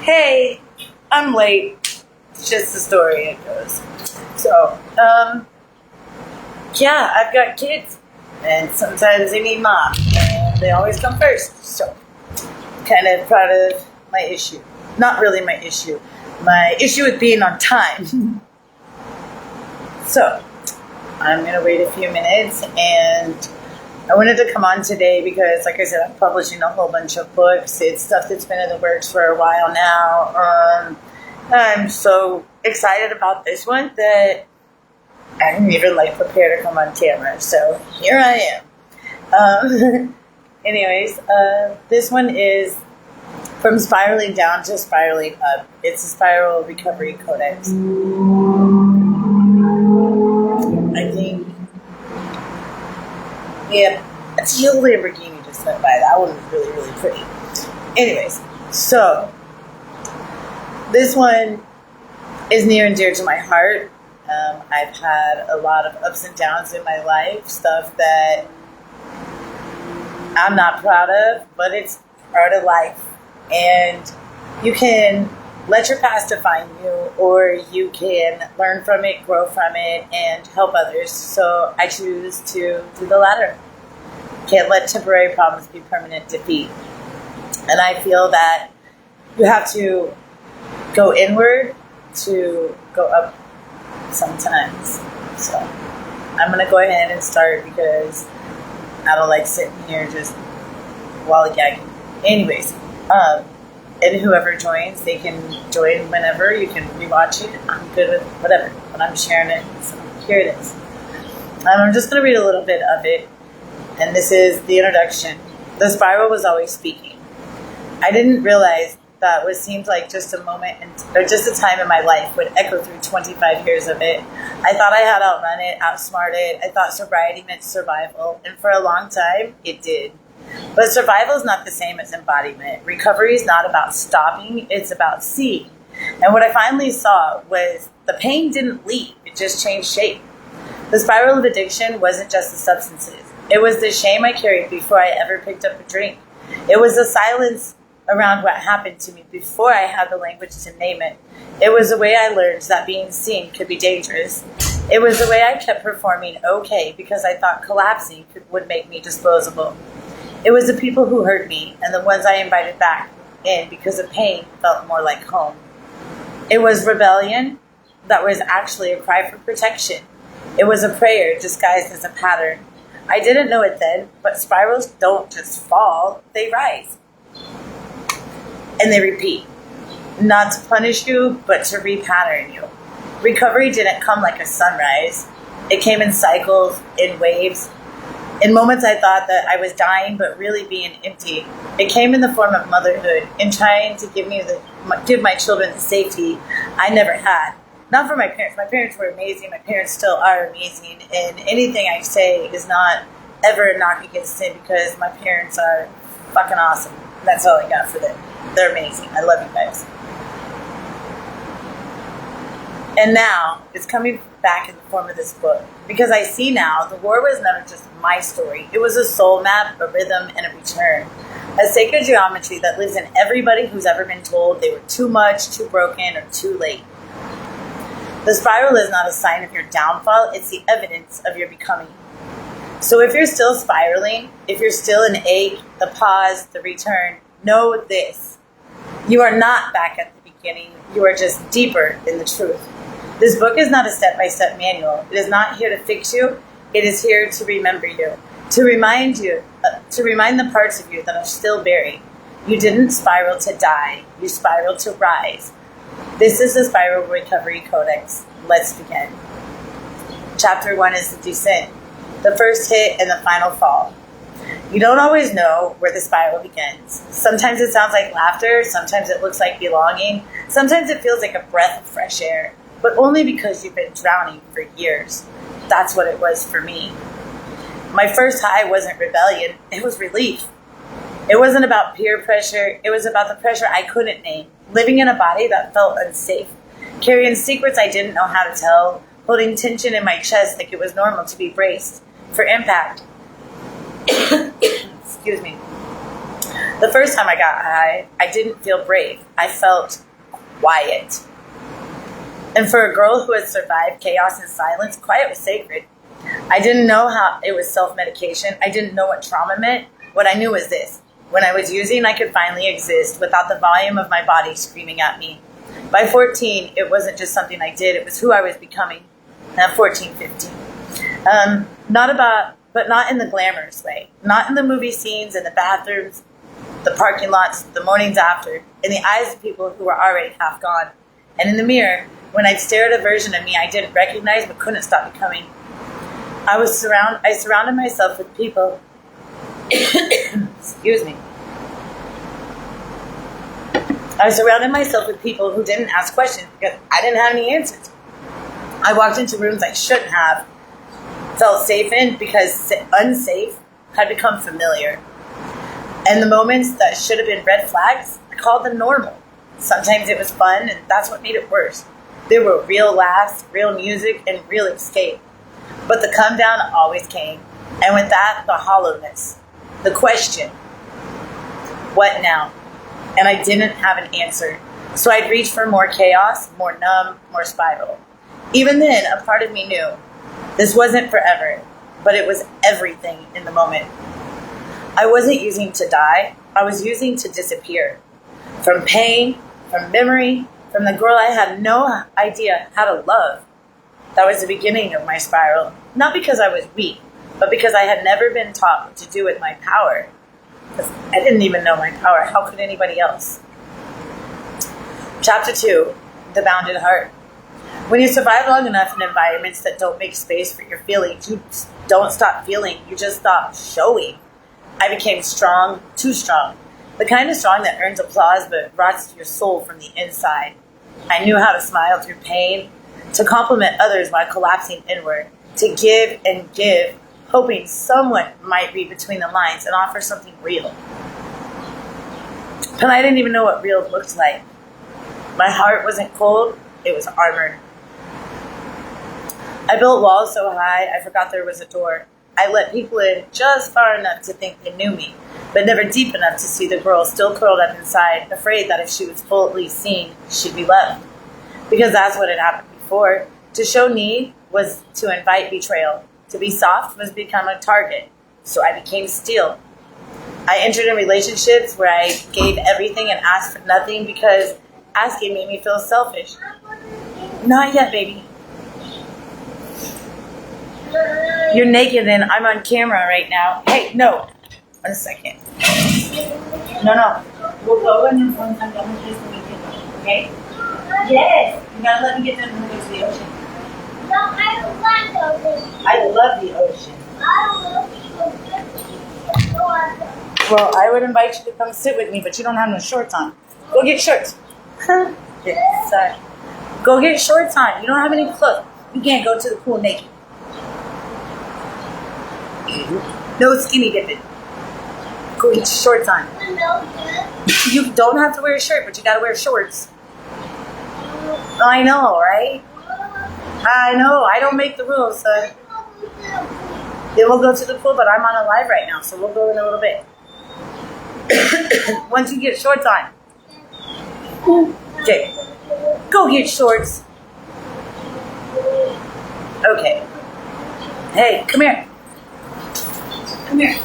Hey, I'm late. It's just the story it goes. So, yeah, I've got kids, and sometimes they need mom, and they always come first. So, kind of proud of my issue. Not really my issue. My issue with being on time. So, I'm going to wait a few minutes, and I wanted to come on today because, like I said, I'm publishing a whole bunch of books. It's stuff that's been in the works for a while now. I'm so excited about this one that I didn't even prepare to come on camera. So here I am. Anyways, this one is From Spiraling Down to Spiraling Up. It's a Spiral Recovery Codex. I think, yeah, a teal Lamborghini just went by. That one was really, really pretty. Anyways, so this one is near and dear to my heart. I've had a lot of ups and downs in my life, stuff that I'm not proud of, but it's part of life. And you can let your past define you, or you can learn from it, grow from it, and help others. So I choose to do the latter. Can't let temporary problems be permanent defeat. And I feel that you have to go inward to go up sometimes. So I'm going to go ahead and start because I don't like sitting here just lollygagging. Anyways, and whoever joins, they can join whenever. You can rewatch it. I'm good with whatever, but I'm sharing it. So here it is. I'm just going to read a little bit of it. And this is the introduction. The spiral was always speaking. I didn't realize that what seemed like just a moment or just a time in my life would echo through 25 years of it. I thought I had outrun it, outsmarted. I thought sobriety meant survival. And for a long time, it did. But survival is not the same as embodiment. Recovery is not about stopping, it's about seeing. And what I finally saw was the pain didn't leave, it just changed shape. The spiral of addiction wasn't just the substances. It was the shame I carried before I ever picked up a drink. It was the silence around what happened to me before I had the language to name it. It was the way I learned that being seen could be dangerous. It was the way I kept performing okay because I thought collapsing would make me disposable. It was the people who hurt me and the ones I invited back in because the pain felt more like home. It was rebellion that was actually a cry for protection. It was a prayer disguised as a pattern. I didn't know it then, but spirals don't just fall, they rise. And they repeat. Not to punish you, but to repattern you. Recovery didn't come like a sunrise. It came in cycles, in waves. In moments I thought that I was dying, but really being empty. It came in the form of motherhood, in trying to give my children the safety I never had. Not for my parents. My parents were amazing. My parents still are amazing. And anything I say is not ever a knock against them because my parents are fucking awesome. That's all I got for them. They're amazing. I love you guys. And now it's coming back in the form of this book. Because I see now the war was never just my story. It was a soul map, a rhythm, and a return. A sacred geometry that lives in everybody who's ever been told they were too much, too broken, or too late. The spiral is not a sign of your downfall. It's the evidence of your becoming. So if you're still spiraling, if you're still an ache, the pause, the return, know this. You are not back at the beginning. You are just deeper in the truth. This book is not a step-by-step manual. It is not here to fix you. It is here to remember you, to remind the parts of you that are still buried. You didn't spiral to die. You spiraled to rise. This is the Spiral Recovery Codex. Let's begin. Chapter 1 is the descent, the first hit and the final fall. You don't always know where the spiral begins. Sometimes it sounds like laughter. Sometimes it looks like belonging. Sometimes it feels like a breath of fresh air, but only because you've been drowning for years. That's what it was for me. My first high wasn't rebellion. It was relief. It wasn't about peer pressure. It was about the pressure I couldn't name. Living in a body that felt unsafe. Carrying secrets I didn't know how to tell. Holding tension in my chest like it was normal to be braced for impact. Excuse me. The first time I got high, I didn't feel brave. I felt quiet. And for a girl who had survived chaos and silence, quiet was sacred. I didn't know how it was self-medication. I didn't know what trauma meant. What I knew was this. When I was using, I could finally exist without the volume of my body screaming at me. By 14, it wasn't just something I did. It was who I was becoming. At 14, 15. But not in the glamorous way. Not in the movie scenes, in the bathrooms, the parking lots, the mornings after, in the eyes of people who were already half gone. And in the mirror, when I'd stare at a version of me I didn't recognize but couldn't stop becoming. I surrounded myself with people excuse me. I surrounded myself with people who didn't ask questions because I didn't have any answers. I walked into rooms I shouldn't have, felt safe in because unsafe had become familiar. And the moments that should have been red flags, I called them normal. Sometimes it was fun, and that's what made it worse. There were real laughs, real music, and real escape. But the come down always came. And with that, the hollowness. The question, what now? And I didn't have an answer. So I'd reach for more chaos, more numb, more spiral. Even then, a part of me knew this wasn't forever, but it was everything in the moment. I wasn't using to die. I was using to disappear. From pain, from memory, from the girl I had no idea how to love. That was the beginning of my spiral. Not because I was weak, but because I had never been taught what to do with my power. I didn't even know my power. How could anybody else? Chapter 2, The Bounded Heart. When you survive long enough in environments that don't make space for your feelings, you don't stop feeling, you just stop showing. I became strong, too strong. The kind of strong that earns applause but rots your soul from the inside. I knew how to smile through pain, to compliment others while collapsing inward, to give and give, hoping someone might read between the lines and offer something real. But I didn't even know what real looked like. My heart wasn't cold, it was armored. I built walls so high, I forgot there was a door. I let people in just far enough to think they knew me, but never deep enough to see the girl still curled up inside, afraid that if she was fully seen, she'd be left. Because that's what had happened before. To show need was to invite betrayal. To be soft was become a target. So I became steel. I entered in relationships where I gave everything and asked for nothing because asking made me feel selfish. Not yet, baby. You're naked and I'm on camera right now. Hey, no. 1 second. No. We'll go and then once I'm done with this, we can go. Okay? Yes. You gotta let me get them to go to the ocean. No, I don't want the ocean. I love the ocean. I love the ocean. Well, I would invite you to come sit with me, but you don't have no shorts on. Go get shorts. Yeah, sorry. Go get shorts on. You don't have any clothes. You can't go to the pool naked. No skinny dipping. Go get your shorts on. You don't have to wear a shirt, but you gotta wear shorts. I know, right? I know. I don't make the rules, son. Then we'll go to the pool, but I'm on a live right now, so we'll go in a little bit. Once you get shorts on. Okay. Go get shorts. Okay. Hey, come here. Come here.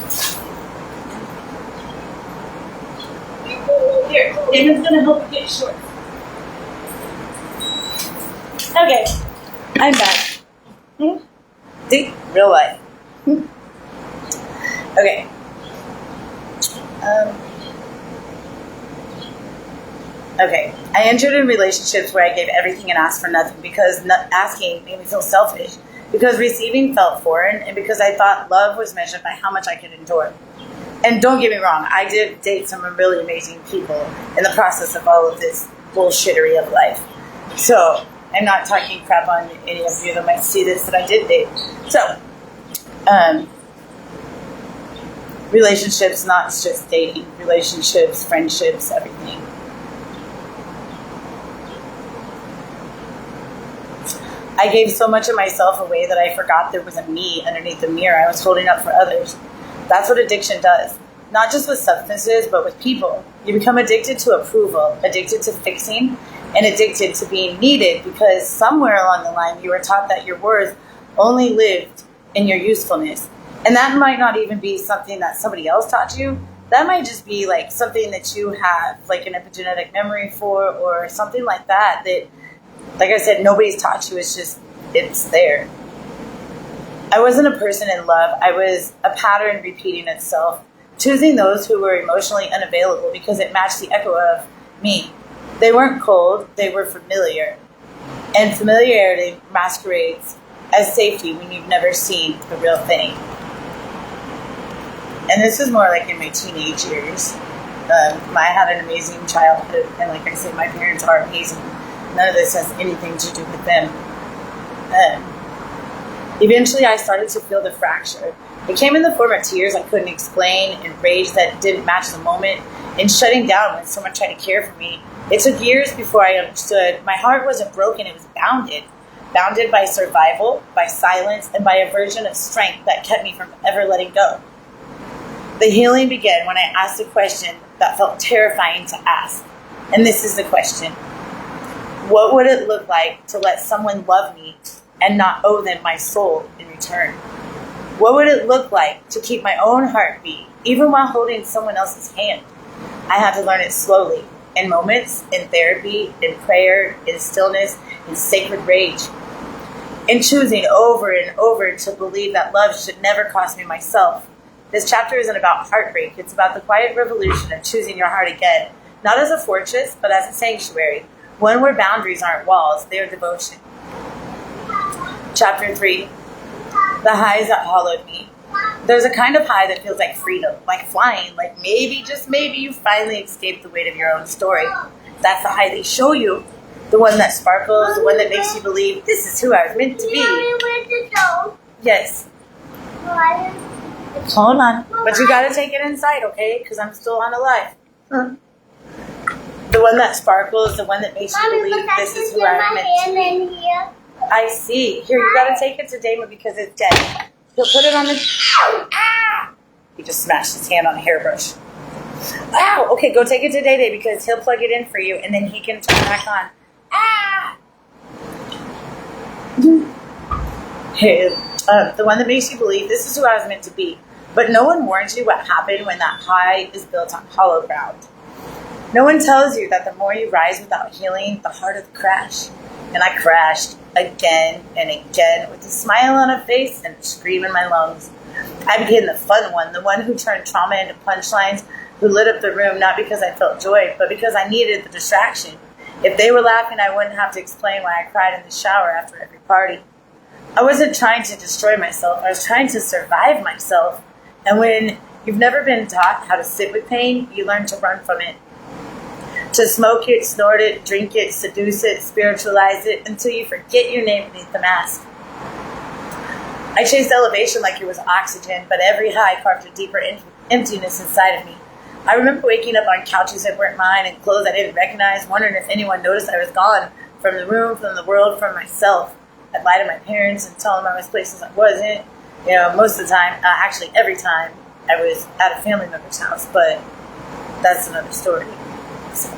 Here, Damon's gonna help you get shorts. Okay, I'm back. See? Real life. Okay. Okay. I entered in relationships where I gave everything and asked for nothing because asking made me feel selfish, because receiving felt foreign, and because I thought love was measured by how much I could endure. And don't get me wrong, I did date some really amazing people in the process of all of this bullshittery of life. So, I'm not talking crap on any of you that might see this, that I did date. So, relationships, not just dating. Relationships, friendships, everything. I gave so much of myself away that I forgot there was a me underneath the mirror I was holding up for others. That's what addiction does. not just with substances, but with people. You become addicted to approval, addicted to fixing, and addicted to being needed because somewhere along the line you were taught that your worth only lived in your usefulness. And that might not even be something that somebody else taught you. That might just be like something that you have like an epigenetic memory for, or something like that, like I said, nobody's taught you. It's there. I wasn't a person in love. I was a pattern repeating itself, choosing those who were emotionally unavailable because it matched the echo of me. They weren't cold, they were familiar. And familiarity masquerades as safety when you've never seen the real thing. And this is more like in my teenage years. I had an amazing childhood, and like I said, my parents are amazing. None of this has anything to do with them. Eventually, I started to feel the fracture. It came in the form of tears I couldn't explain, and rage that didn't match the moment, and shutting down when someone tried to care for me. It took years before I understood. My heart wasn't broken, it was bounded. Bounded by survival, by silence, and by a version of strength that kept me from ever letting go. The healing began when I asked a question that felt terrifying to ask. And this is the question. What would it look like to let someone love me and not owe them my soul in return? What would it look like to keep my own heartbeat, even while holding someone else's hand? I had to learn it slowly, in moments, in therapy, in prayer, in stillness, in sacred rage. In choosing over and over to believe that love should never cost me myself. This chapter isn't about heartbreak. It's about the quiet revolution of choosing your heart again, not as a fortress, but as a sanctuary, one where boundaries aren't walls, they are devotion. Chapter 3, the highs that hollowed me. There's a kind of high that feels like freedom, like flying, like maybe, just maybe, you finally escaped the weight of your own story. That's the high they show you. The one that sparkles, the one that makes you believe, this is who I was meant to be. Yes. Hold on. But you gotta take it inside, okay? Because I'm still on alive. The one that sparkles, the one that makes you believe this is who I'm meant to be. I see. Here, you gotta take it to Damon because it's dead. He'll put it on the... Ah! He just smashed his hand on a hairbrush. Ow! Okay, go take it to Day because he'll plug it in for you and then he can turn it back on. Ah! Hey, the one that makes you believe this is who I was meant to be. But no one warns you what happened when that high is built on hollow ground. No one tells you that the more you rise without healing, the harder the crash. And I crashed again and again with a smile on a face and a scream in my lungs. I became the fun one, the one who turned trauma into punchlines, who lit up the room not because I felt joy, but because I needed the distraction. If they were laughing, I wouldn't have to explain why I cried in the shower after every party. I wasn't trying to destroy myself. I was trying to survive myself. And when you've never been taught how to sit with pain, you learn to run from it. To smoke it, snort it, drink it, seduce it, spiritualize it, until you forget your name beneath the mask. I chased elevation like it was oxygen, but every high carved a deeper emptiness inside of me. I remember waking up on couches that weren't mine and clothes I didn't recognize, wondering if anyone noticed I was gone from the room, from the world, from myself. I'd lie to my parents and tell them I was places I wasn't. You know, most of the time, actually every time, I was at a family member's house, but that's another story. So,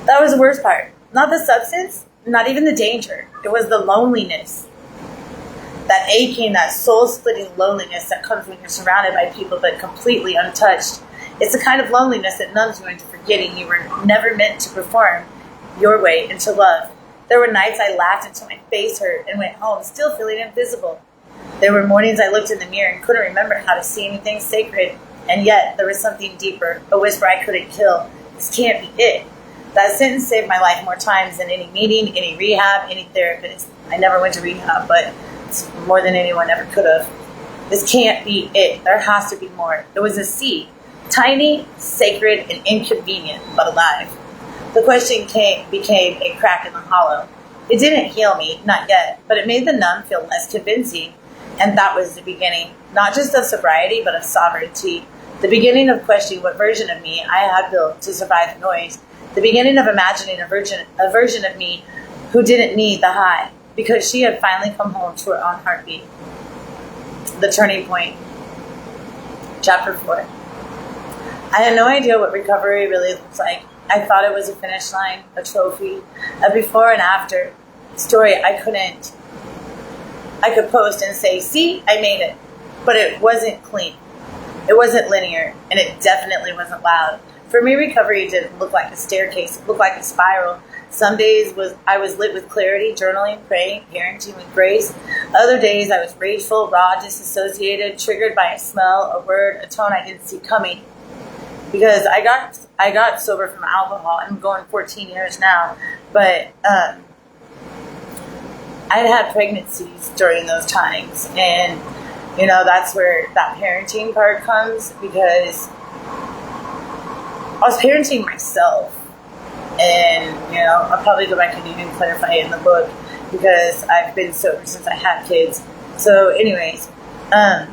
that was the worst part. Not the substance, not even the danger. It was the loneliness. That aching, that soul-splitting loneliness that comes when you're surrounded by people but completely untouched. It's the kind of loneliness that numbs you into forgetting you were never meant to perform your way into love. There were nights I laughed until my face hurt and went home still feeling invisible. There were mornings I looked in the mirror and couldn't remember how to see anything sacred. And yet, there was something deeper, a whisper I couldn't kill. This can't be it. That sentence saved my life more times than any meeting, any rehab, any therapist. I never went to rehab, but it's more than anyone ever could have. This can't be it. There has to be more. It was a seed. Tiny, sacred, and inconvenient, but alive. The question became a crack in the hollow. It didn't heal me, not yet, but it made the numb feel less convincing. And that was the beginning, not just of sobriety, but of sovereignty. The beginning of questioning what version of me I had built to survive the noise. The beginning of imagining a version of me who didn't need the high, because she had finally come home to her own heartbeat. The turning point. Chapter 4. I had no idea what recovery really looks like. I thought it was a finish line, a trophy, a before and after story. I could post and say, see, I made it. But it wasn't clean. It wasn't linear, and it definitely wasn't loud. For me, recovery didn't look like a staircase. It looked like a spiral. Some days I was lit with clarity, journaling, praying, parenting with grace. Other days I was rageful, raw, disassociated, triggered by a smell, a word, a tone I didn't see coming. Because I got sober from alcohol. I'm going 14 years now, but I had pregnancies during those times, and that's where that parenting part comes, because I was parenting myself. And, I'll probably go back and even clarify it in the book, because I've been sober since I had kids. So anyways, I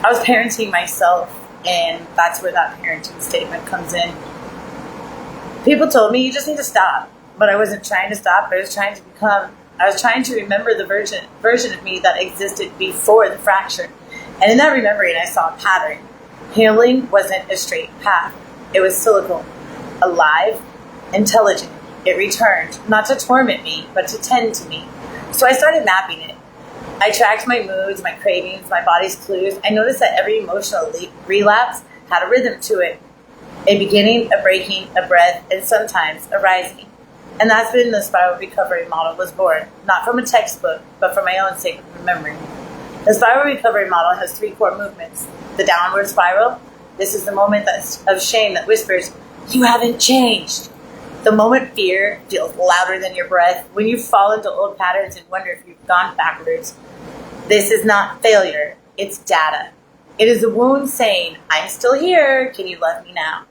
was parenting myself, and that's where that parenting statement comes in. People told me, you just need to stop. But I wasn't trying to stop. I was trying to remember the version of me that existed before the fracture. And in that remembering, I saw a pattern. Healing wasn't a straight path. It was cyclical, alive, intelligent. It returned, not to torment me, but to tend to me. So I started mapping it. I tracked my moods, my cravings, my body's clues. I noticed that every emotional relapse had a rhythm to it. A beginning, a breaking, a breath, and sometimes a rising. And that's when the spiral recovery model was born, not from a textbook, but from my own sacred memory. The spiral recovery model has 3 core movements. The downward spiral. This is the moment of shame that whispers, you haven't changed. The moment fear feels louder than your breath, when you fall into old patterns and wonder if you've gone backwards. This is not failure, it's data. It is a wound saying, I'm still here, can you love me now?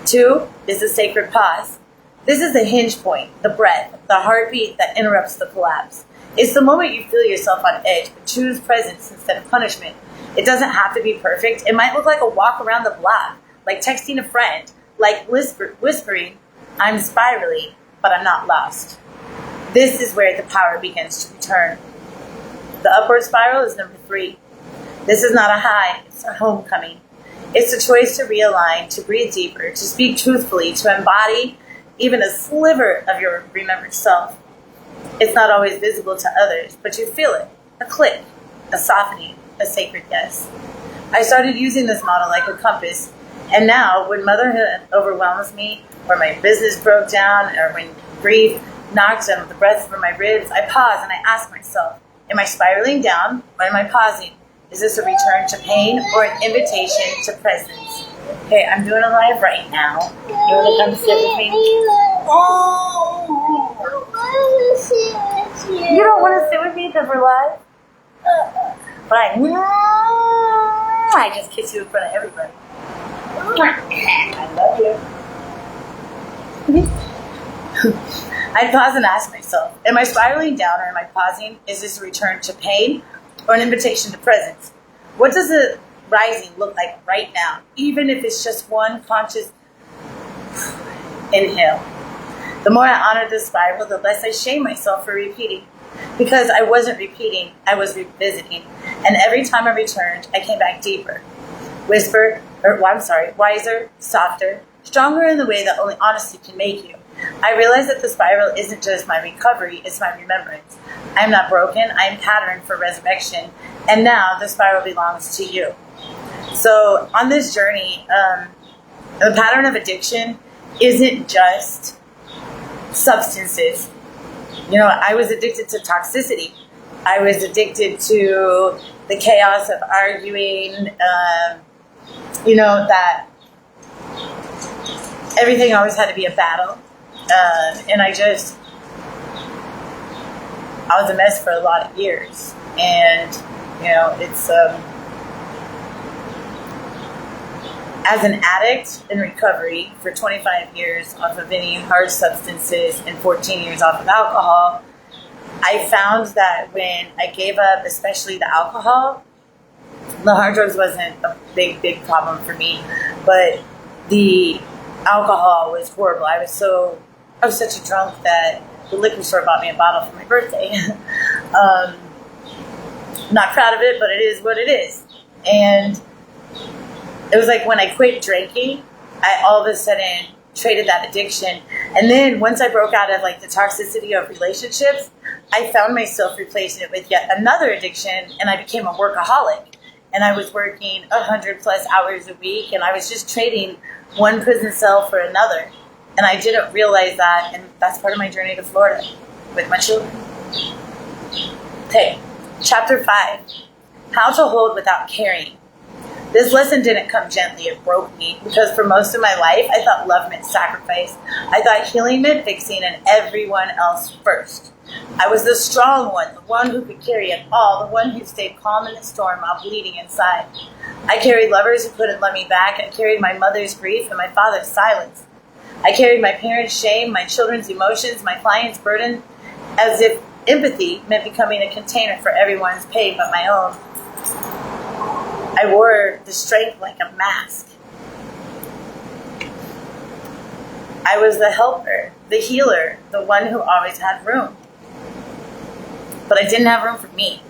2 is a sacred pause. This is the hinge point, the breath, the heartbeat that interrupts the collapse. It's the moment you feel yourself on edge, but choose presence instead of punishment. It doesn't have to be perfect. It might look like a walk around the block, like texting a friend, like whispering, I'm spiraling, but I'm not lost. This is where the power begins to return. The upward spiral is number 3. This is not a high, it's a homecoming. It's a choice to realign, to breathe deeper, to speak truthfully, to embody even a sliver of your remembered self. It's not always visible to others, but you feel it. A click, a softening, a sacred yes. I started using this model like a compass, and now when motherhood overwhelms me, or my business broke down, or when grief knocks on the breath from my ribs, I pause and I ask myself, am I spiraling down or am I pausing? Is this a return to pain or an invitation to presence? Okay, I'm doing a live right now. You want to come sit with me? You don't want to sit with me because we're live? Fine. I just kiss you in front of everybody. I love you. I'd pause and ask myself, am I spiraling down or am I pausing? Is this a return to pain or an invitation to presence? What does a rising look like right now, even if it's just one conscious inhale? The more I honor this spiral, the less I shame myself for repeating. Because I wasn't repeating, I was revisiting. And every time I returned, I came back deeper. Wiser, softer, stronger in the way that only honesty can make you. I realized that the spiral isn't just my recovery, it's my remembrance. I'm not broken, I'm patterned for resurrection, and now the spiral belongs to you. So on this journey, the pattern of addiction isn't just substances. I was addicted to toxicity. I was addicted to the chaos of arguing, that everything always had to be a battle. And I was a mess for a lot of years. And, it's, as an addict in recovery for 25 years off of any hard substances and 14 years off of alcohol, I found that when I gave up, especially the alcohol, the hard drugs wasn't a big problem for me, but the alcohol was horrible. I was such a drunk that the liquor store bought me a bottle for my birthday. Not proud of it, but it is what it is. And It was like when I quit drinking, I all of a sudden traded that addiction. And then once I broke out of like the toxicity of relationships, I found myself replacing it with yet another addiction, and I became a workaholic. And I was working 100+ hours a week, and I was just trading one prison cell for another. And I didn't realize that, and that's part of my journey to Florida with my children. Okay, chapter 5, how to hold without carrying. This lesson didn't come gently, it broke me, because for most of my life, I thought love meant sacrifice. I thought healing meant fixing and everyone else first. I was the strong one, the one who could carry it all, the one who stayed calm in the storm while bleeding inside. I carried lovers who couldn't love me back. I carried my mother's grief and my father's silence. I carried my parents' shame, my children's emotions, my clients' burden, as if empathy meant becoming a container for everyone's pain but my own. I wore the strength like a mask. I was the helper, the healer, the one who always had room. But I didn't have room for me.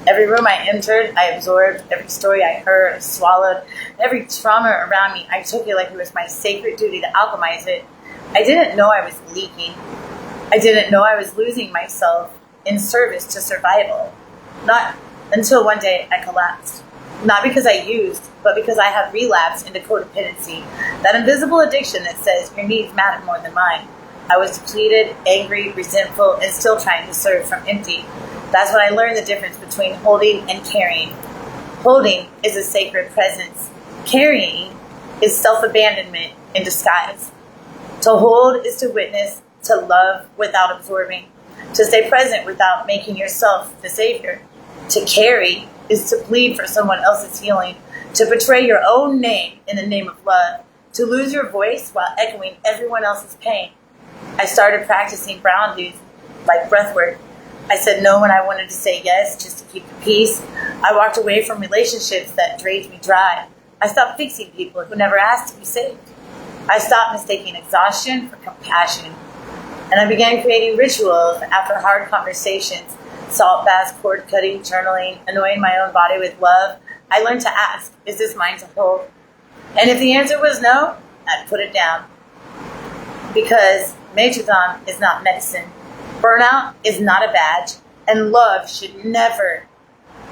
Every room I entered, I absorbed. Every story I heard, I swallowed. Every trauma around me, I took it like it was my sacred duty to alchemize it. I didn't know I was leaking. I didn't know I was losing myself in service to survival. Not until one day I collapsed. Not because I used, but because I had relapsed into codependency. That invisible addiction that says your needs matter more than mine. I was depleted, angry, resentful, and still trying to serve from empty. That's when I learned the difference between holding and carrying. Holding is a sacred presence. Carrying is self-abandonment in disguise. To hold is to witness, to love without absorbing, to stay present without making yourself the savior. To carry is to bleed for someone else's healing, to betray your own name in the name of love, to lose your voice while echoing everyone else's pain. I started practicing boundaries like breathwork. I said no when I wanted to say yes just to keep the peace. I walked away from relationships that drained me dry. I stopped fixing people who never asked to be saved. I stopped mistaking exhaustion for compassion. And I began creating rituals after hard conversations, salt baths, cord cutting, journaling, anointing my own body with love. I learned to ask, is this mine to hold? And if the answer was no, I'd put it down. Because Matrizon is not medicine. Burnout is not a badge. And love should never,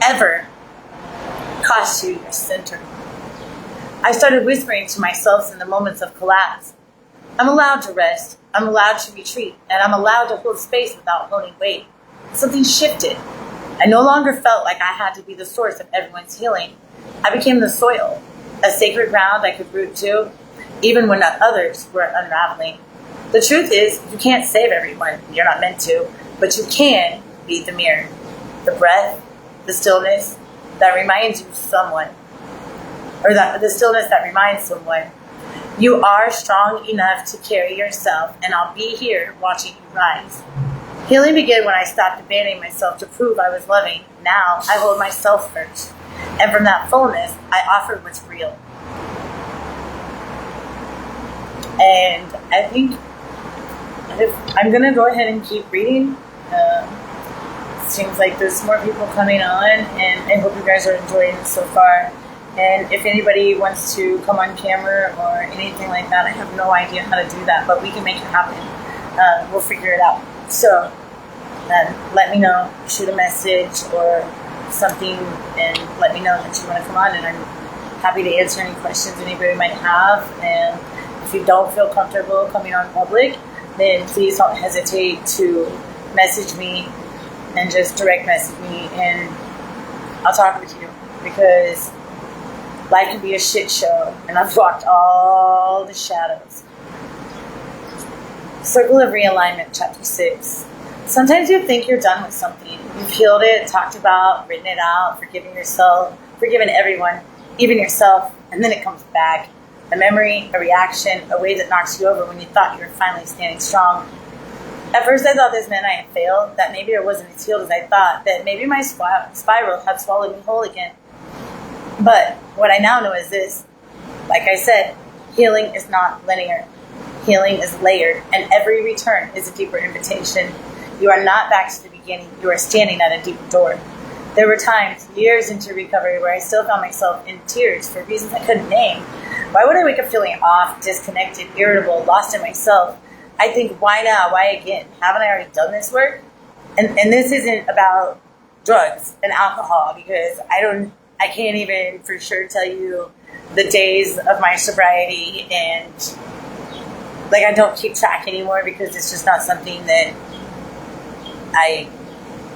ever cost you your center. I started whispering to myself in the moments of collapse. I'm allowed to rest. I'm allowed to retreat. And I'm allowed to hold space without holding weight. Something shifted. I no longer felt like I had to be the source of everyone's healing. I became the soil, a sacred ground I could root to, even when others were unraveling. The truth is, you can't save everyone. You're not meant to. But you can be the mirror. The breath, the stillness that reminds you of someone. Or the stillness that reminds someone. You are strong enough to carry yourself, and I'll be here watching you rise. Healing began when I stopped abandoning myself to prove I was loving. Now I hold myself first. And from that fullness, I offer what's real. And I think I'm going to go ahead and keep reading. Seems like there's more people coming on, and I hope you guys are enjoying it so far. And if anybody wants to come on camera or anything like that, I have no idea how to do that, but we can make it happen. We'll figure it out. So let me know, shoot a message or something, and let me know that you want to come on, and I'm happy to answer any questions anybody might have. And if you don't feel comfortable coming on public, then please don't hesitate to message me and just direct message me, and I'll talk with you, because life can be a shit show, and I've walked all the shadows. Circle of Realignment, Chapter 6. Sometimes you think you're done with something. You've healed it, talked about, written it out, forgiven yourself, forgiven everyone, even yourself, and then it comes back. A memory, a reaction, a way that knocks you over when you thought you were finally standing strong. At first I thought this meant I had failed, that maybe I wasn't as healed as I thought, that maybe my spiral had swallowed me whole again. But what I now know is this. Like I said, healing is not linear. Healing is layered, and every return is a deeper invitation. You are not back to the beginning. You are standing at a deeper door. There were times, years into recovery, where I still found myself in tears for reasons I couldn't name. Why would I wake up feeling off, disconnected, irritable, lost in myself? I think, why now? Why again? Haven't I already done this work? And this isn't about drugs and alcohol, because I can't even for sure tell you the days of my sobriety, and like I don't keep track anymore because it's just not something that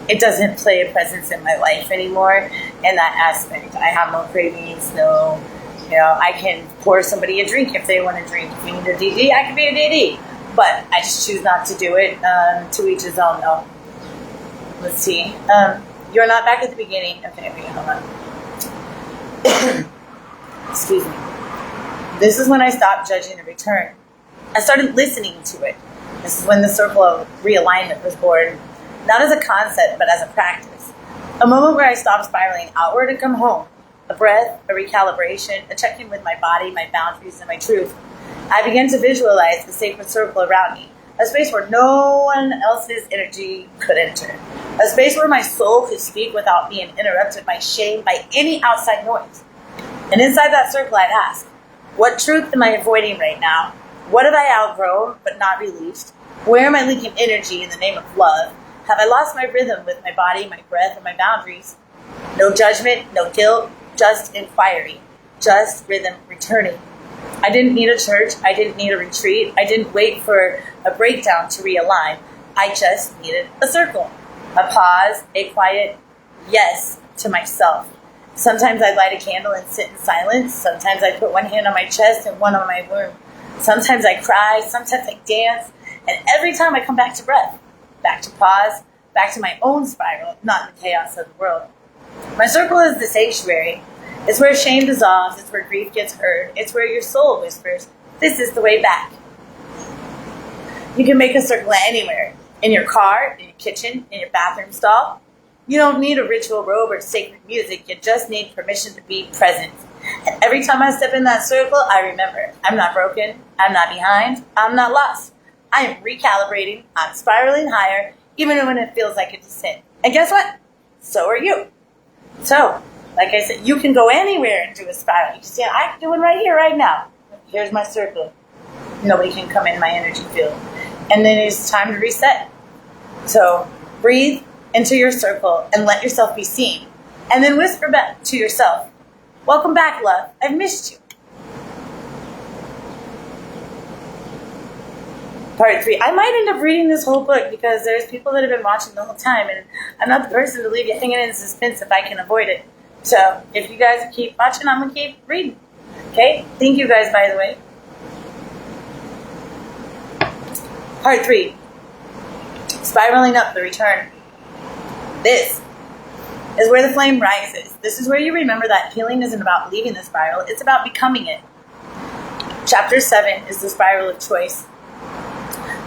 it doesn't play a presence in my life anymore in that aspect. I have no cravings, I can pour somebody a drink if they want to drink. If we need a DD, I can be a DD. But I just choose not to do it. To each his own, though. Let's see. You're not back at the beginning. Okay, wait, hold on. Excuse me. This is when I stopped judging the return. I started listening to it. This is when the circle of realignment was born. Not as a concept, but as a practice. A moment where I stopped spiraling outward and come home. A breath, a recalibration, a check-in with my body, my boundaries, and my truth. I began to visualize the sacred circle around me. A space where no one else's energy could enter. A space where my soul could speak without being interrupted by shame, by any outside noise. And inside that circle, I'd ask, what truth am I avoiding right now? What have I outgrown but not released? Where am I leaking energy in the name of love? Have I lost my rhythm with my body, my breath, and my boundaries? No judgment, no guilt, just inquiry, just rhythm returning. I didn't need a church. I didn't need a retreat. I didn't wait for a breakdown to realign. I just needed a circle, a pause, a quiet yes to myself. Sometimes I'd light a candle and sit in silence. Sometimes I put one hand on my chest and one on my womb. Sometimes I cry. Sometimes I dance. And every time I come back to breath, back to pause, back to my own spiral, not the chaos of the world. My circle is the sanctuary. It's where shame dissolves. It's where grief gets heard. It's where your soul whispers, this is the way back. You can make a circle anywhere. In your car, in your kitchen, in your bathroom stall. You don't need a ritual robe or sacred music. You just need permission to be present. And every time I step in that circle, I remember, I'm not broken. I'm not behind. I'm not lost. I am recalibrating. I'm spiraling higher, even when it feels like a descent. And guess what? So are you. So, like I said, you can go anywhere and do a spiral. You can see I'm doing right here, right now. Here's my circle. Nobody can come in my energy field. And then it's time to reset. So, breathe into your circle and let yourself be seen. And then whisper back to yourself, welcome back, love. I've missed you. Part 3. I might end up reading this whole book because there's people that have been watching the whole time, and I'm not the person to leave you hanging in suspense if I can avoid it. So if you guys keep watching, I'm going to keep reading. Okay? Thank you guys, by the way. Part 3. Spiraling up, the return. This is where the flame rises. This is where you remember that healing isn't about leaving the spiral. It's about becoming it. Chapter 7 is the spiral of choice.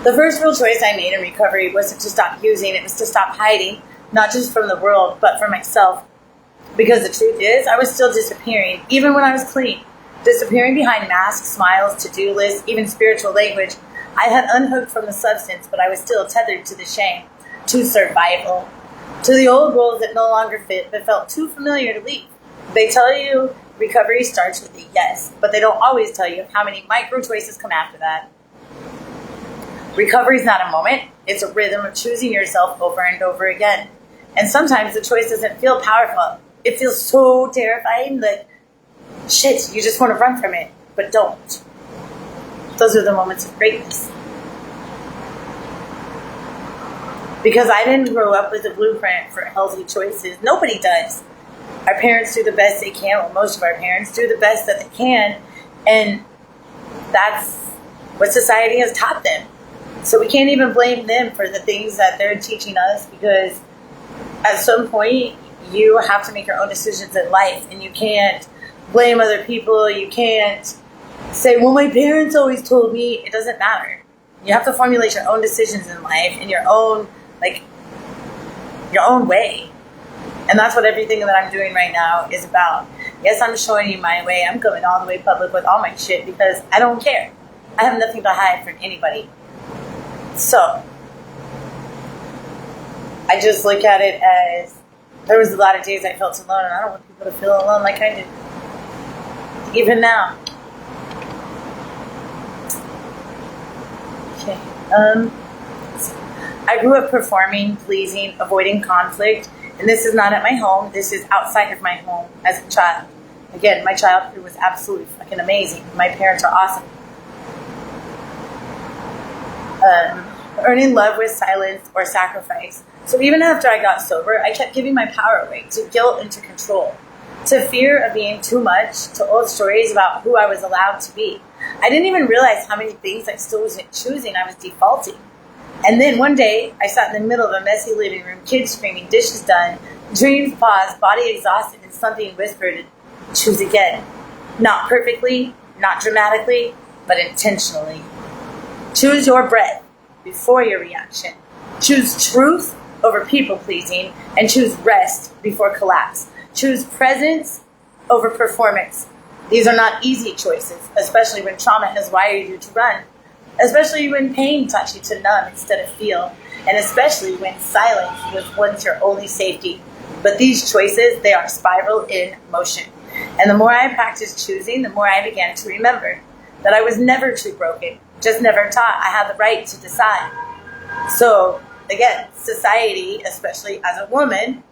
The first real choice I made in recovery wasn't to stop using. It was to stop hiding, not just from the world, but from myself. Because the truth is, I was still disappearing, even when I was clean. Disappearing behind masks, smiles, to-do lists, even spiritual language. I had unhooked from the substance, but I was still tethered to the shame, to survival, to the old roles that no longer fit, but felt too familiar to leave. They tell you recovery starts with a yes, but they don't always tell you how many micro choices come after that. Recovery is not a moment. It's a rhythm of choosing yourself over and over again. And sometimes the choice doesn't feel powerful. It feels so terrifying that, shit, you just want to run from it, but don't. Those are the moments of greatness. Because I didn't grow up with a blueprint for healthy choices. Nobody does. Our parents do the best they can. Well, most of our parents do the best that they can. And that's what society has taught them. So we can't even blame them for the things that they're teaching us, because at some point you have to make your own decisions in life, and you can't blame other people. You can't say, well, my parents always told me. It doesn't matter. You have to formulate your own decisions in life in your own, your own way. And that's what everything that I'm doing right now is about. Yes, I'm showing you my way. I'm going all the way public with all my shit because I don't care. I have nothing to hide from anybody. So, I just look at it as There was a lot of days I felt alone, and I don't want people to feel alone like I did. Even now. Okay. I grew up performing, pleasing, avoiding conflict, and this is not at my home. This is outside of my home as a child. Again, my childhood was absolutely fucking amazing. My parents are awesome. Earning love with silence or sacrifice. So even after I got sober, I kept giving my power away to guilt and to control, to fear of being too much, to old stories about who I was allowed to be. I didn't even realize how many things I still wasn't choosing. I was defaulting. And then one day, I sat in the middle of a messy living room, kids screaming, dishes done, dreams paused, body exhausted, and something whispered, choose again. Not perfectly, not dramatically, but intentionally. Choose your breath before your reaction. Choose truth over people-pleasing, and choose rest before collapse. Choose presence over performance. These are not easy choices, especially when trauma has wired you to run, especially when pain taught you to numb instead of feel, and especially when silence was once your only safety. But these choices, they are spiral in motion. And the more I practiced choosing, the more I began to remember that I was never too broken, just never taught I had the right to decide. So, again, society, especially as a woman,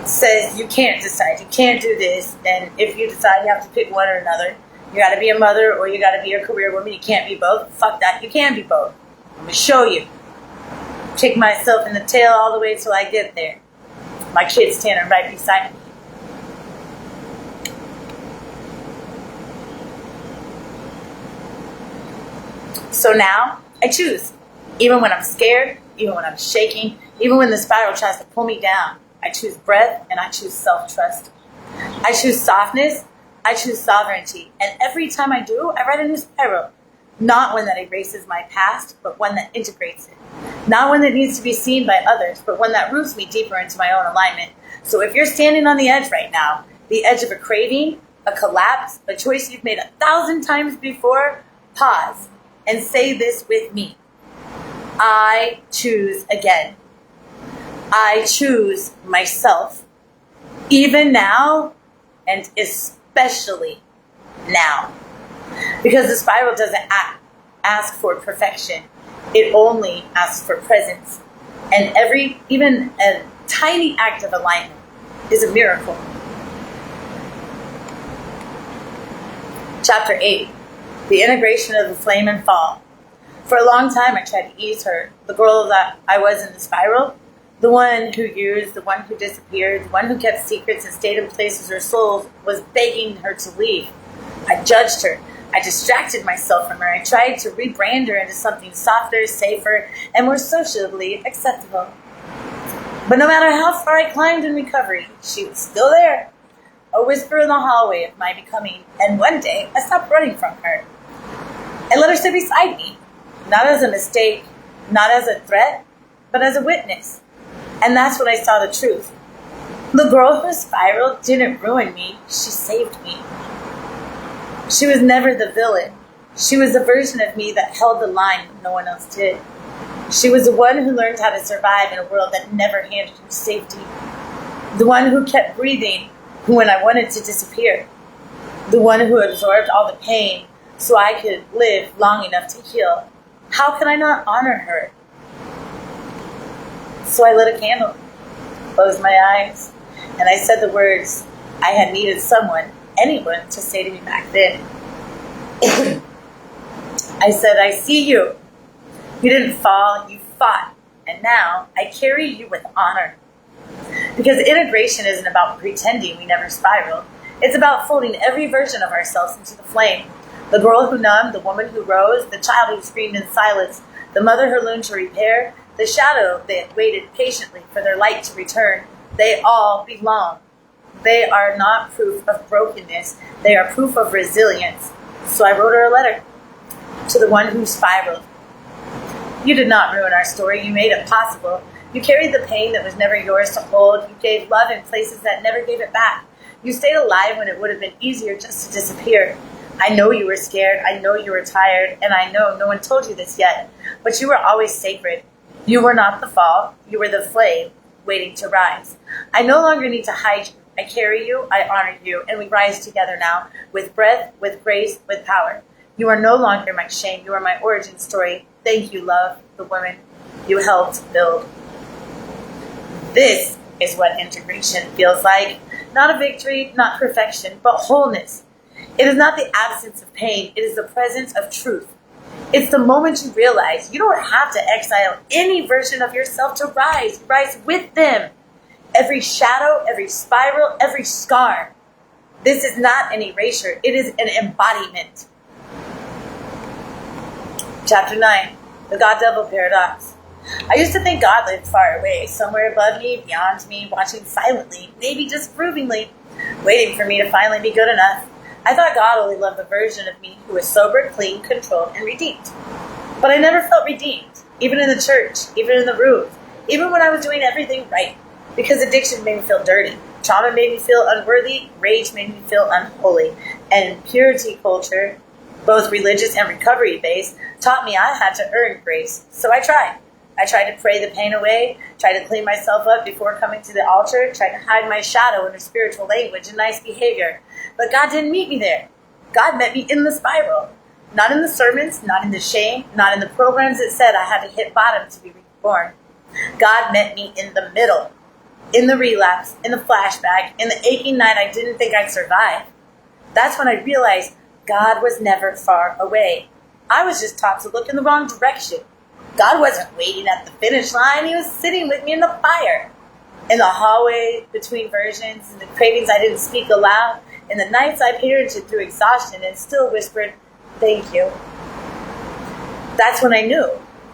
says you can't decide, you can't do this, and if you decide you have to pick one or another, you gotta be a mother or you gotta be a career woman, you can't be both. Fuck that, you can be both. I'm gonna show you. Kick myself in the tail all the way till I get there. My kid's standing right beside me. So now, I choose. Even when I'm scared, even when I'm shaking, even when the spiral tries to pull me down, I choose breath and I choose self-trust. I choose softness, I choose sovereignty. And every time I do, I write a new spiral. Not one that erases my past, but one that integrates it. Not one that needs to be seen by others, but one that roots me deeper into my own alignment. So if you're standing on the edge right now, the edge of a craving, a collapse, a choice you've made 1,000 times before, pause and say this with me. I choose again. I choose myself, even now, and especially now. Because the spiral doesn't ask for perfection. It only asks for presence. And even a tiny act of alignment is a miracle. Chapter 8, the integration of the flame and fall. For a long time, I tried to ease her, the girl that I was in the spiral, the one who used, the one who disappeared, the one who kept secrets and stayed in places her soul was begging her to leave. I judged her. I distracted myself from her. I tried to rebrand her into something softer, safer, and more socially acceptable. But no matter how far I climbed in recovery, she was still there. A whisper in the hallway of my becoming, and one day I stopped running from her. I let her sit beside me, not as a mistake, not as a threat, but as a witness. And that's when I saw the truth. The girl who spiraled didn't ruin me, she saved me. She was never the villain. She was the version of me that held the line when no one else did. She was the one who learned how to survive in a world that never handed her safety. The one who kept breathing when I wanted to disappear. The one who absorbed all the pain so I could live long enough to heal. How could I not honor her? So I lit a candle, closed my eyes, and I said the words I had needed anyone to say to me back then. I said, I see you. You didn't fall, you fought. And now I carry you with honor. Because integration isn't about pretending we never spiraled. It's about folding every version of ourselves into the flame. The girl who numbed, the woman who rose, the child who screamed in silence, the mother who learned to repair, the shadow that waited patiently for their light to return. They all belong. They are not proof of brokenness. They are proof of resilience. So I wrote her a letter to the one who spiraled. You did not ruin our story. You made it possible. You carried the pain that was never yours to hold. You gave love in places that never gave it back. You stayed alive when it would have been easier just to disappear. I know you were scared. I know you were tired. And I know no one told you this yet. But you were always sacred. You were not the fall. You were the flame, waiting to rise. I no longer need to hide you. I carry you, I honor you, and we rise together now, with breath, with grace, with power. You are no longer my shame. You are my origin story. Thank you, love, the woman you helped build. This is what integration feels like. Not a victory, not perfection, but wholeness. It is not the absence of pain. It is the presence of truth. It's the moment you realize you don't have to exile any version of yourself to rise. Rise with them. Every shadow, every spiral, every scar. This is not an erasure. It is an embodiment. Chapter 9, the God-Devil Paradox. I used to think God lived far away, somewhere above me, beyond me, watching silently, maybe disapprovingly, waiting for me to finally be good enough. I thought God only loved the version of me who was sober, clean, controlled, and redeemed. But I never felt redeemed, even in the church, even in the rooms, even when I was doing everything right. Because addiction made me feel dirty. Trauma made me feel unworthy. Rage made me feel unholy. And purity culture, both religious and recovery-based, taught me I had to earn grace. So I tried. I tried to pray the pain away, tried to clean myself up before coming to the altar, tried to hide my shadow in a spiritual language and nice behavior. But God didn't meet me there. God met me in the spiral. Not in the sermons, not in the shame, not in the programs that said I had to hit bottom to be reborn. God met me in the middle. In the relapse, in the flashback, in the aching night I didn't think I'd survive. That's when I realized God was never far away. I was just taught to look in the wrong direction. God wasn't waiting at the finish line. He was sitting with me in the fire. In the hallway between versions, in the cravings I didn't speak aloud, in the nights I parented through exhaustion and still whispered, thank you. That's when I knew.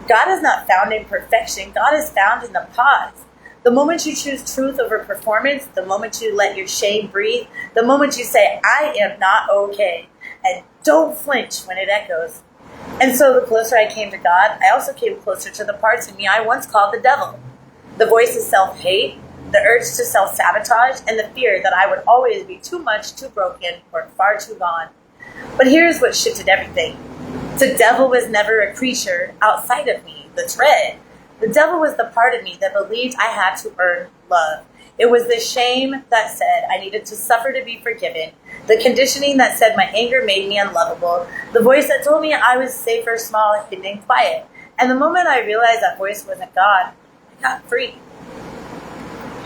God is not found in perfection. God is found in the pause. The moment you choose truth over performance, the moment you let your shame breathe, the moment you say, I am not okay, and don't flinch when it echoes. And so the closer I came to God, I also came closer to the parts of me I once called the devil. The voice of self-hate, the urge to self-sabotage, and the fear that I would always be too much, too broken, or far too gone. But here's what shifted everything. The devil was never a creature outside of me, the thread. The devil was the part of me that believed I had to earn love. It was the shame that said I needed to suffer to be forgiven, the conditioning that said my anger made me unlovable, the voice that told me I was safer, small, hidden, and quiet. And the moment I realized that voice wasn't God, I got free.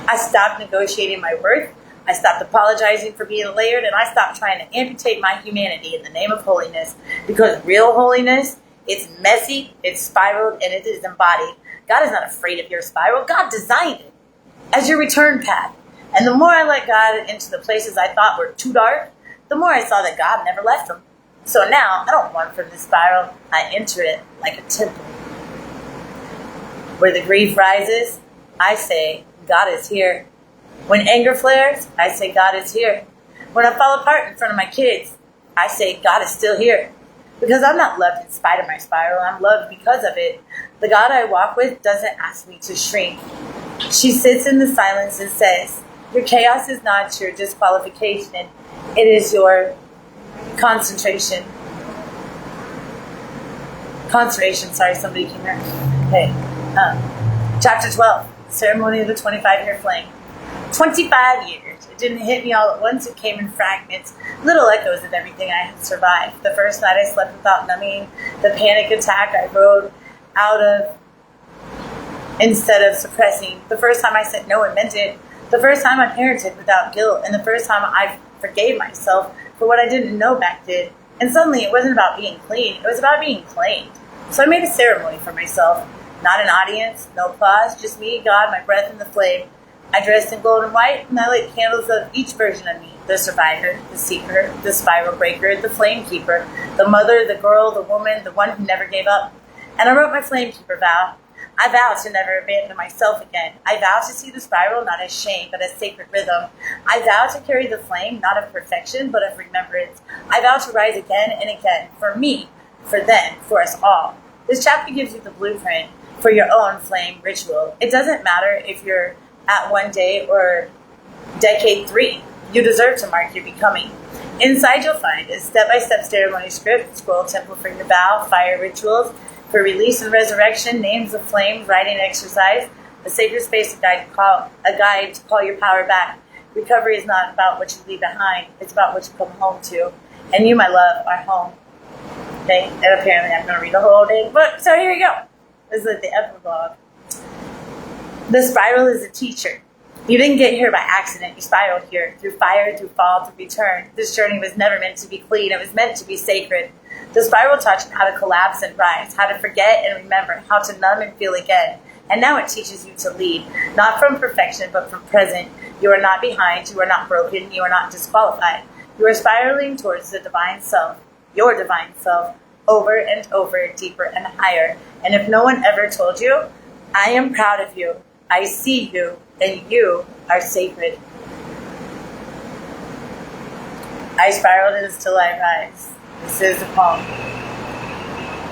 I stopped negotiating my worth, I stopped apologizing for being layered, and I stopped trying to amputate my humanity in the name of holiness. Because real holiness, it's messy, it's spiraled, and it is embodied. God is not afraid of your spiral. God designed it as your return path. And the more I let God into the places I thought were too dark, the more I saw that God never left them. So now, I don't run from the spiral. I enter it like a temple. Where the grief rises, I say, God is here. When anger flares, I say, God is here. When I fall apart in front of my kids, I say, God is still here. Because I'm not loved in spite of my spiral. I'm loved because of it. The God I walk with doesn't ask me to shrink. She sits in the silence and says, your chaos is not your disqualification. It is your concentration. Sorry, somebody came here. Okay. Chapter 12, Ceremony of the 25-Year Flame. 25 years. It didn't hit me all at once. It came in fragments, little echoes of everything I had survived. The first night I slept without numbing, the panic attack I rode out of instead of suppressing. The first time I said no and meant it. The first time I parented without guilt. And the first time I forgave myself for what I didn't know back then. And suddenly it wasn't about being clean. It was about being claimed. So I made a ceremony for myself. Not an audience, no applause, just me, God, my breath, and the flame. I dressed in gold and white, and I lit candles of each version of me. The survivor, the seeker, the spiral breaker, the flame keeper, the mother, the girl, the woman, the one who never gave up. And I wrote my flame keeper vow. I vow to never abandon myself again. I vow to see the spiral not as shame, but as sacred rhythm. I vow to carry the flame, not of perfection, but of remembrance. I vow to rise again and again, for me, for them, for us all. This chapter gives you the blueprint for your own flame ritual. It doesn't matter if you're at one day or decade 3. You deserve to mark your becoming. Inside you'll find a step-by-step ceremony script, scroll temple for your vow, fire rituals for release and resurrection, names of flame, writing exercise, a sacred space, a guide to call your power back. Recovery is not about what you leave behind. It's about what you come home to. And you, my love, are home. Okay? And apparently I'm going to read the whole dang book. So here we go. This is the epilogue. The spiral is a teacher. You didn't get here by accident. You spiraled here through fire, through fall, through return. This journey was never meant to be clean. It was meant to be sacred. The spiral taught you how to collapse and rise, how to forget and remember, how to numb and feel again. And now it teaches you to lead, not from perfection, but from present. You are not behind. You are not broken. You are not disqualified. You are spiraling towards the divine self, your divine self, over and over, deeper and higher. And if no one ever told you, I am proud of you. I see you, and you are sacred. I spiraled until I rise. This is a poem.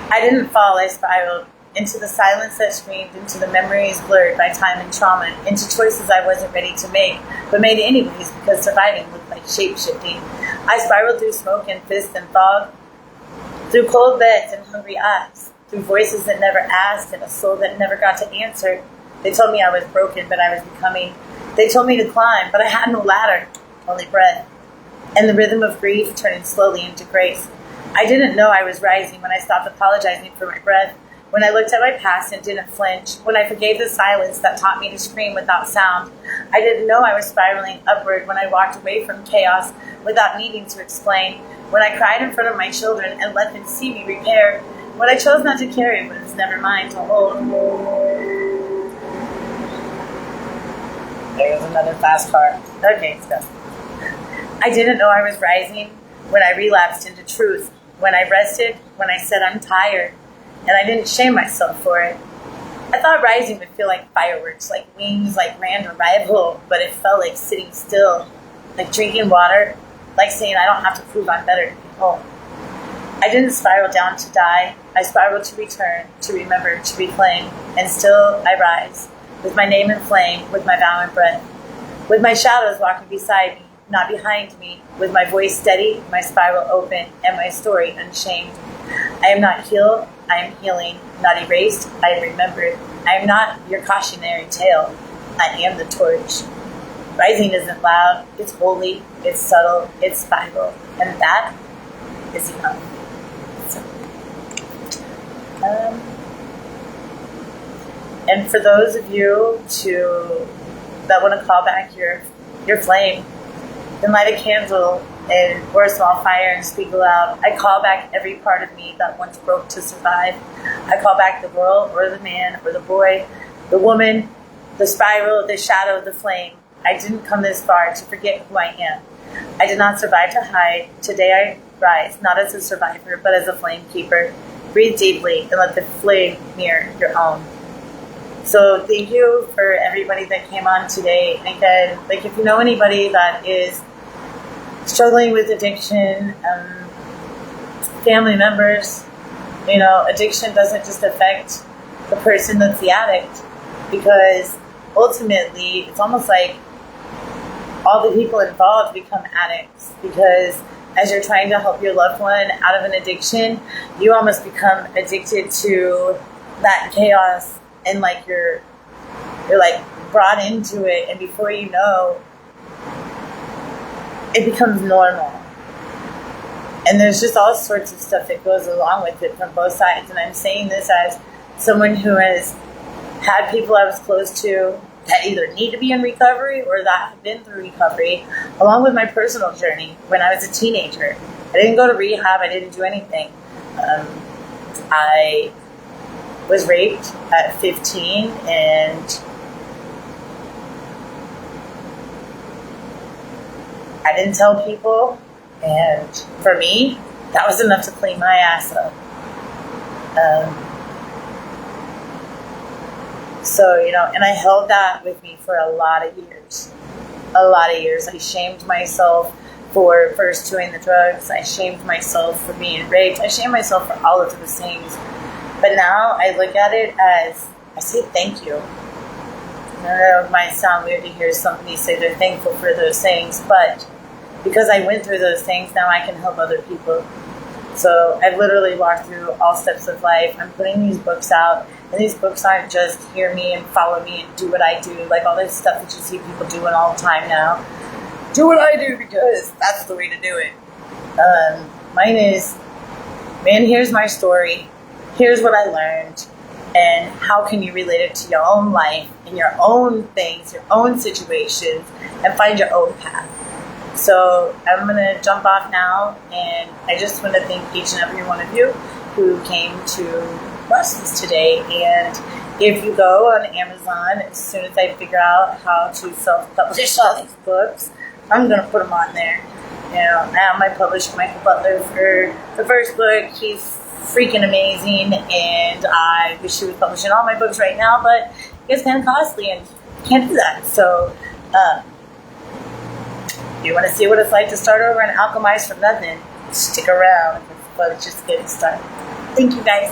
I didn't fall, I spiraled into the silence that screamed, into the memories blurred by time and trauma, into choices I wasn't ready to make, but made anyways because surviving looked like shape-shifting. I spiraled through smoke and fists and fog, through cold beds and hungry eyes, through voices that never asked and a soul that never got to answer. They told me I was broken, but I was becoming. They told me to climb, but I had no ladder, only breath. And the rhythm of grief turning slowly into grace. I didn't know I was rising when I stopped apologizing for my breath, when I looked at my past and didn't flinch, when I forgave the silence that taught me to scream without sound. I didn't know I was spiraling upward when I walked away from chaos without needing to explain, when I cried in front of my children and let them see me repair, when I chose not to carry what was never mine to hold. There goes another fast car. Okay, it's done. I didn't know I was rising when I relapsed into truth, when I rested, when I said I'm tired, and I didn't shame myself for it. I thought rising would feel like fireworks, like wings, like grand arrival, but it felt like sitting still, like drinking water, like saying I don't have to prove I'm better to be home. I didn't spiral down to die. I spiraled to return, to remember, to reclaim, and still I rise, with my name in flame, with my vow in breath, with my shadows walking beside me, not behind me, with my voice steady, my spiral open, and my story unshamed. I am not healed, I am healing, not erased, I am remembered. I am not your cautionary tale, I am the torch. Rising isn't loud, it's holy, it's subtle, it's spiral, and that is enough. So, and for those of you that want to call back your flame, then light a candle or a small fire and speak aloud. I call back every part of me that once broke to survive. I call back the girl or the man or the boy, the woman, the spiral, the shadow, the flame. I didn't come this far to forget who I am. I did not survive to hide. Today I rise, not as a survivor, but as a flame keeper. Breathe deeply and let the flame mirror your own. So thank you for everybody that came on today. And again, if you know anybody that is struggling with addiction, family members, addiction doesn't just affect the person that's the addict, because ultimately it's almost like all the people involved become addicts, because as you're trying to help your loved one out of an addiction, you almost become addicted to that chaos. And you're brought into it, and before you know, it becomes normal. And there's just all sorts of stuff that goes along with it from both sides. And I'm saying this as someone who has had people I was close to that either need to be in recovery or that have been through recovery, along with my personal journey when I was a teenager. I didn't go to rehab. I didn't do anything. I was raped at 15, and I didn't tell people, and for me, that was enough to clean my ass up. And I held that with me for a lot of years. I shamed myself for first doing the drugs. I shamed myself for being raped. I shamed myself for all of those things. But now I look at it as, I say thank you. I know it might sound weird to hear somebody say they're thankful for those things, but because I went through those things, now I can help other people. So I've literally walked through all steps of life. I'm putting these books out, and these books aren't just hear me and follow me and do what I do, like all this stuff that you see people doing all the time now. Do what I do because that's the way to do it. Mine is, man, here's my story. Here's what I learned. And how can you relate it to your own life and your own things, your own situations, and find your own path. So I'm going to jump off now, and I just want to thank each and every one of you who came to watch this today. And if you go on Amazon, as soon as I figure out how to self-publish all these books, I'm going to put them on there. You know, I published Michael Butler for the first book. He's freaking amazing, and I wish he was publishing all my books right now, but it's kind of costly and can't do that. So, if you want to see what it's like to start over and alchemize from nothing, stick around, but it's just getting started. Thank you guys.